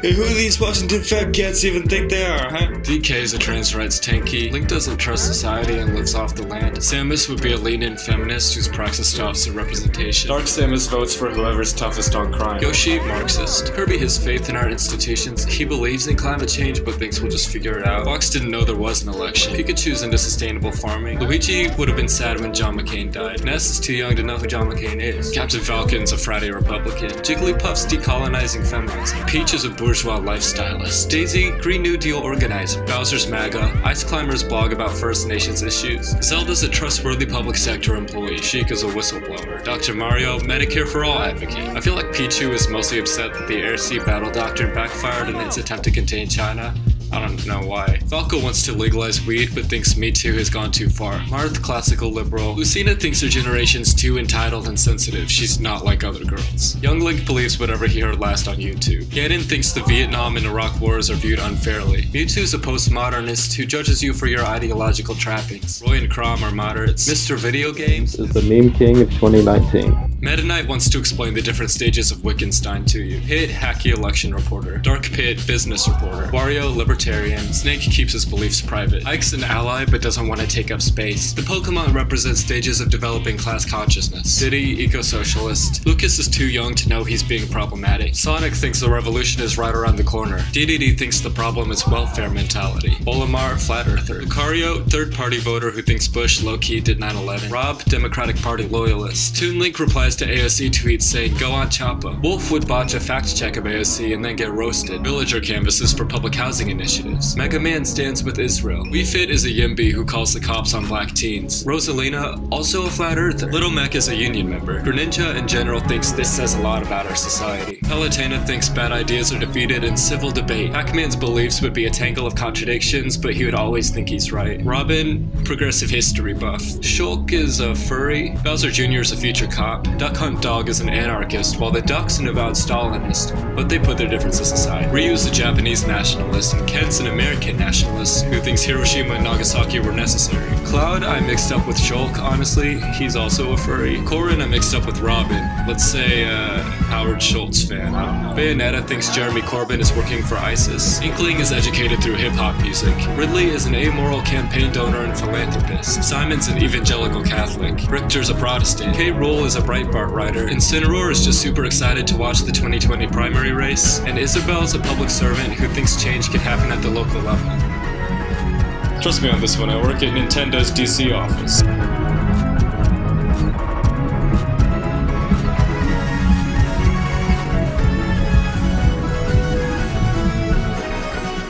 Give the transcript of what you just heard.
Hey, who do these Washington fat cats even think they are, huh? DK is a trans rights tanky. Link doesn't trust society and lives off the land. Samus would be a lean-in feminist who's practiced opposite representation. Dark Samus votes for whoever's toughest on crime. Yoshi, Marxist. Kirby has faith in our institutions. He believes in climate change but thinks we'll just figure it out. Fox didn't know there was an election. Pikachu's into sustainable farming. Luigi would have been sad when John McCain died. Ness is too young to know who John McCain is. Captain Falcon's a Friday Republican. Jigglypuff's decolonizing feminist. Peach is a bourgeois lifestylist. Daisy, Green New Deal organizer. Bowser's MAGA. Ice Climber's blog about First Nations issues. Zelda's a trustworthy public sector employee. Sheik is a whistleblower. Dr. Mario, Medicare for All advocate. I feel like Pichu is mostly upset that the Air-Sea battle doctrine backfired in its attempt to contain China. I don't know why. Falco wants to legalize weed, but thinks Me Too has gone too far. Marth, classical liberal. Lucina thinks her generation's too entitled and sensitive. She's not like other girls. Young Link believes whatever he heard last on YouTube. Ganon thinks the Vietnam and Iraq wars are viewed unfairly. Mewtwo's a postmodernist who judges you for your ideological trappings. Roy and Crom are moderates. Mr. Video Games is the meme king of 2019. Meta Knight wants to explain the different stages of Wittgenstein to you. Hit, hacky election reporter. Dark Pit, business reporter. Wario, libertarian. Snake keeps his beliefs private. Ike's an ally but doesn't want to take up space. The Pokemon represent stages of developing class consciousness. Diddy, eco-socialist. Lucas is too young to know he's being problematic. Sonic thinks the revolution is right around the corner. DDD thinks the problem is welfare mentality. Olimar, flat earther. Lucario, third-party voter who thinks Bush low-key did 9/11. Rob, Democratic Party loyalist. Toon Link replies to AOC tweets saying, "Go on Choppa." Wolf would botch a fact check of AOC and then get roasted. Villager canvasses for public housing initiatives. Mega Man stands with Israel. Wii Fit is a Yimby who calls the cops on black teens. Rosalina, also a flat earther. Little Mech is a union member. Greninja in general thinks this says a lot about our society. Palutena thinks bad ideas are defeated in civil debate. Pac-Man's beliefs would be a tangle of contradictions, but he would always think he's right. Robin, progressive history buff. Shulk is a furry. Bowser Jr. is a future cop. Duck Hunt Dog is an anarchist, while the Duck's an avowed Stalinist, but they put their differences aside. Ryu's a Japanese nationalist, and Ken's an American nationalist who thinks Hiroshima and Nagasaki were necessary. Cloud, I mixed up with Shulk, honestly. He's also a furry. Corin, I mixed up with Robin. Let's say, Howard Schultz fan, I don't know. Bayonetta thinks Jeremy Corbyn is working for ISIS. Inkling is educated through hip-hop music. Ridley is an amoral campaign donor and philanthropist. Simon's an evangelical Catholic. Richter's a Protestant. K. Rool is a Breitbart writer. Incineroar is just super excited to watch the 2020 primary race. And Isabelle's a public servant who thinks change can happen at the local level. Trust me on this one, I work at Nintendo's DC office.